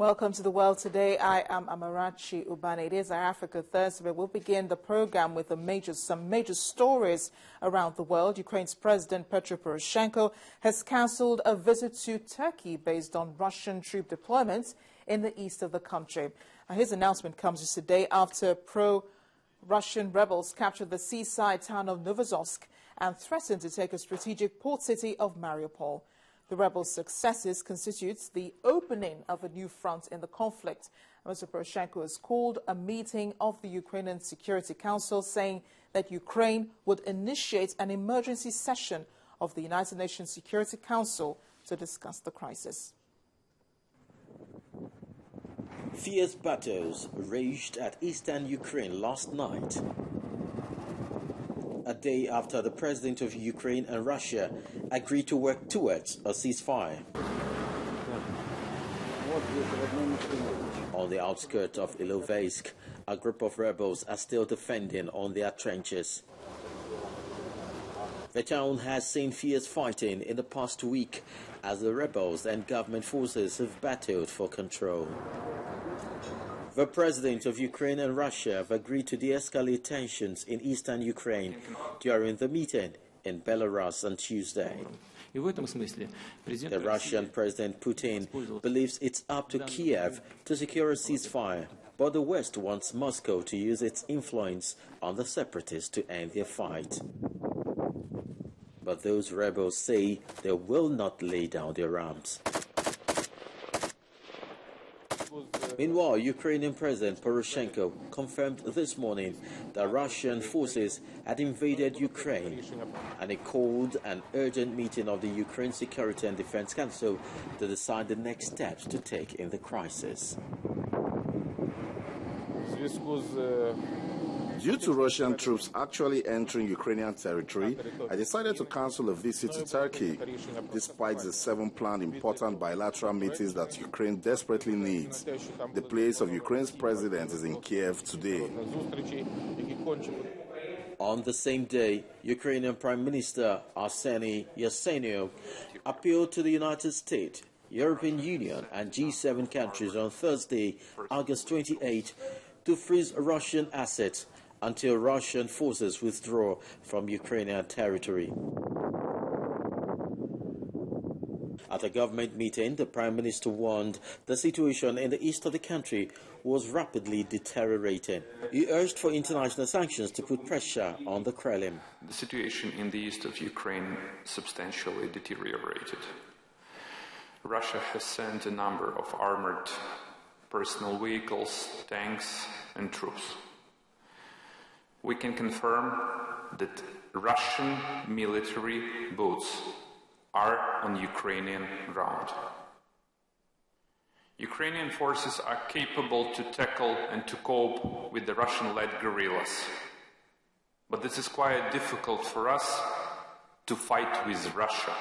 Welcome to the World Today. I am Amarachi Ubane. It is our Africa Thursday. We'll begin the program with some major stories around the world. Ukraine's President Petro Poroshenko has cancelled a visit to Turkey based on Russian troop deployments in the east of the country. His announcement comes just a day after pro-Russian rebels captured the seaside town of Novoazovsk and threatened to take a strategic port city of Mariupol. The rebels' successes constitutes the opening of a new front in the conflict. Mr. Poroshenko has called a meeting of the Ukrainian Security Council, saying that Ukraine would initiate an emergency session of the United Nations Security Council to discuss the crisis. Fierce battles raged at eastern Ukraine last night, a day after the president of Ukraine and Russia agreed to work towards a ceasefire. On the outskirts of Novoazovsk, a group of rebels are still defending on their trenches. The town has seen fierce fighting in the past week as the rebels and government forces have battled for control. The president of Ukraine and Russia have agreed to de-escalate tensions in eastern Ukraine during the meeting in Belarus on Tuesday. The Russian President Putin believes it's up to Kiev to secure a ceasefire, but the West wants Moscow to use its influence on the separatists to end their fight. But those rebels say they will not lay down their arms. Meanwhile, Ukrainian President Poroshenko confirmed this morning that Russian forces had invaded Ukraine, and he called an urgent meeting of the Ukraine Security and Defense Council to decide the next steps to take in the crisis. Due to Russian troops actually entering Ukrainian territory, I decided to cancel a visit to Turkey, despite the 7 planned important bilateral meetings that Ukraine desperately needs. The place of Ukraine's president is in Kiev today. On the same day, Ukrainian Prime Minister Arseniy Yatsenyuk appealed to the United States, European Union and G7 countries on Thursday, August 28, to freeze Russian assets until Russian forces withdraw from Ukrainian territory. At a government meeting, the Prime Minister warned the situation in the east of the country was rapidly deteriorating. He urged for international sanctions to put pressure on the Kremlin. The situation in the east of Ukraine substantially deteriorated. Russia has sent a number of armored personal vehicles, tanks, and troops. We can confirm that Russian military boats are on Ukrainian ground. Ukrainian forces are capable to tackle and to cope with the Russian-led guerrillas. But this is quite difficult for us to fight with Russia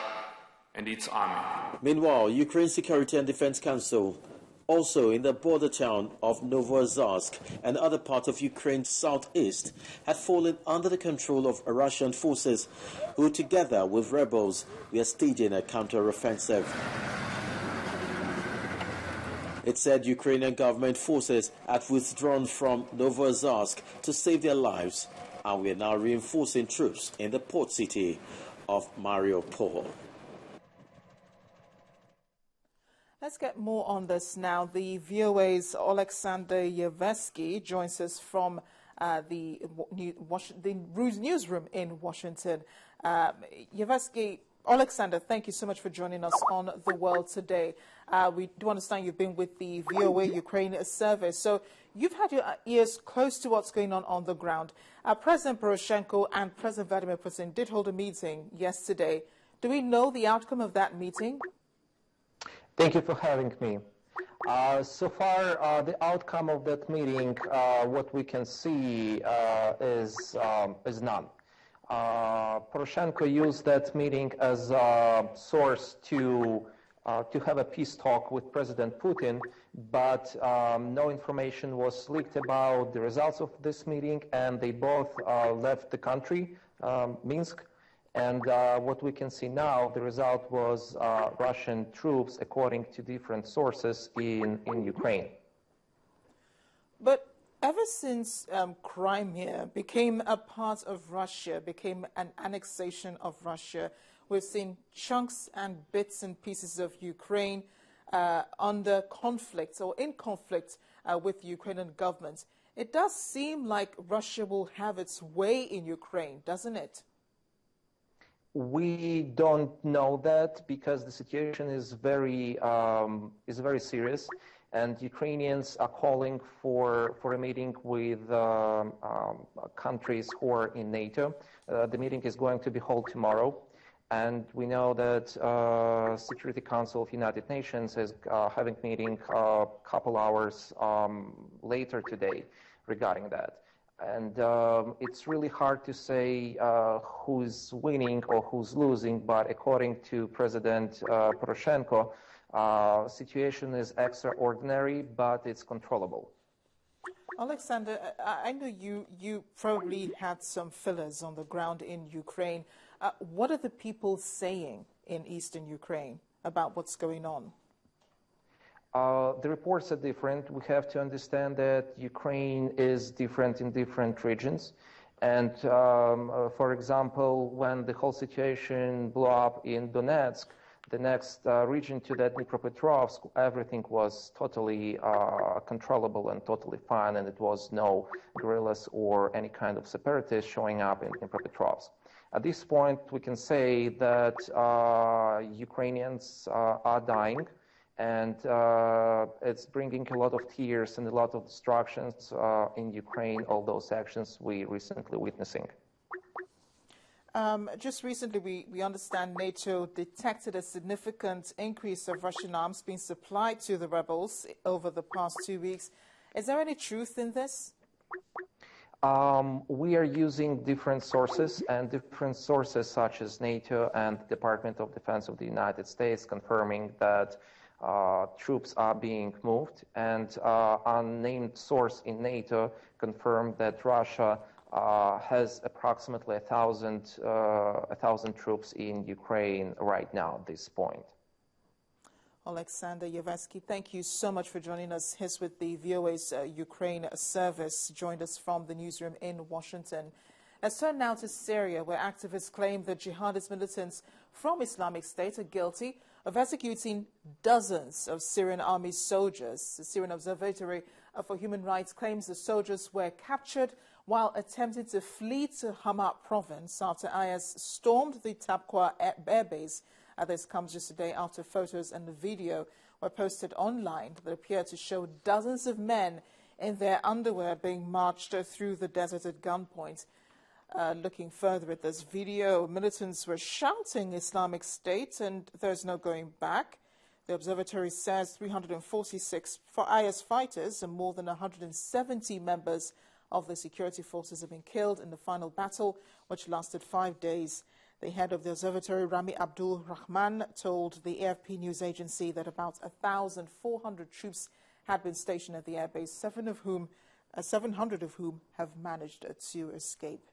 and its army. Meanwhile, Ukraine Security and Defense Council, also in the border town of Novoazovsk and other parts of Ukraine's southeast, had fallen under the control of Russian forces who, together with rebels, were staging a counter-offensive. It said Ukrainian government forces had withdrawn from Novoazovsk to save their lives and were now reinforcing troops in the port city of Mariupol. Let's get more on this now. The VOA's Alexander Yevesky joins us from the newsroom in Washington. Yevesky, Alexander, thank you so much for joining us on The World Today. We do understand you've been with the VOA Ukraine service, so you've had your ears close to what's going on the ground. President Poroshenko and President Vladimir Putin did hold a meeting yesterday. Do we know the outcome of that meeting? Thank you for having me. So far, the outcome of that meeting, what we can see is none. Poroshenko used that meeting as a source to have a peace talk with President Putin, but no information was leaked about the results of this meeting, and they both left the country, Minsk, And what we can see now, the result was Russian troops, according to different sources, in Ukraine. But ever since Crimea became a part of Russia, became an annexation of Russia, we've seen chunks and bits and pieces of Ukraine under conflict or in conflict with the Ukrainian government. It does seem like Russia will have its way in Ukraine, doesn't it? We don't know that because the situation is very serious, and Ukrainians are calling for a meeting with countries who are in NATO. The meeting is going to be held tomorrow, and we know that Security Council of United Nations is having a meeting a couple hours later today regarding that. And it's really hard to say who's winning or who's losing, but according to President Poroshenko, situation is extraordinary, but it's controllable. Alexander, I know you probably had some fillers on the ground in Ukraine. What are the people saying in eastern Ukraine about what's going on? The reports are different. We have to understand that Ukraine is different in different regions. And for example, when the whole situation blew up in Donetsk, the next region to that, Dnipropetrovsk, everything was totally controllable and totally fine, and it was no guerrillas or any kind of separatists showing up in Dnipropetrovsk. At this point, we can say that Ukrainians are dying, and it's bringing a lot of tears and a lot of destructions in Ukraine, all those actions we recently witnessing. Just recently, we understand NATO detected a significant increase of Russian arms being supplied to the rebels over the past 2 weeks. Is there any truth in this? We are using different sources, and different sources such as NATO and the Department of Defense of the United States confirming that troops are being moved, and unnamed source in NATO confirmed that Russia has approximately 1,000 troops in Ukraine right now at this point. Alexander Yevesky, thank you so much for joining us. He's with the VOA's Ukraine service, joined us from the newsroom in Washington. Let's turn now to Syria, where activists claim that jihadist militants from Islamic State are guilty of executing dozens of Syrian army soldiers. The Syrian Observatory for Human Rights claims the soldiers were captured while attempting to flee to Hama province after IS stormed the Tabqa airbase. This comes just a day after photos and the video were posted online that appear to show dozens of men in their underwear being marched through the desert at gunpoint. Looking further at this video, militants were shouting Islamic State and there's no going back. The observatory says 346 IS fighters and more than 170 members of the security forces have been killed in the final battle, which lasted 5 days. The head of the observatory, Rami Abdul Rahman, told the AFP news agency that about 1,400 troops had been stationed at the airbase, 700 of whom have managed to escape.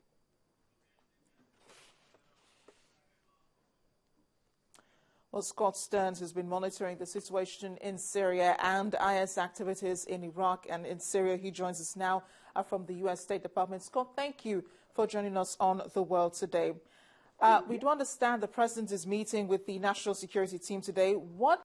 Well, Scott Stearns has been monitoring the situation in Syria and IS activities in Iraq and in Syria. He joins us now from the U.S. State Department. Scott, thank you for joining us on The World Today. We do understand the President is meeting with the National Security Team today. What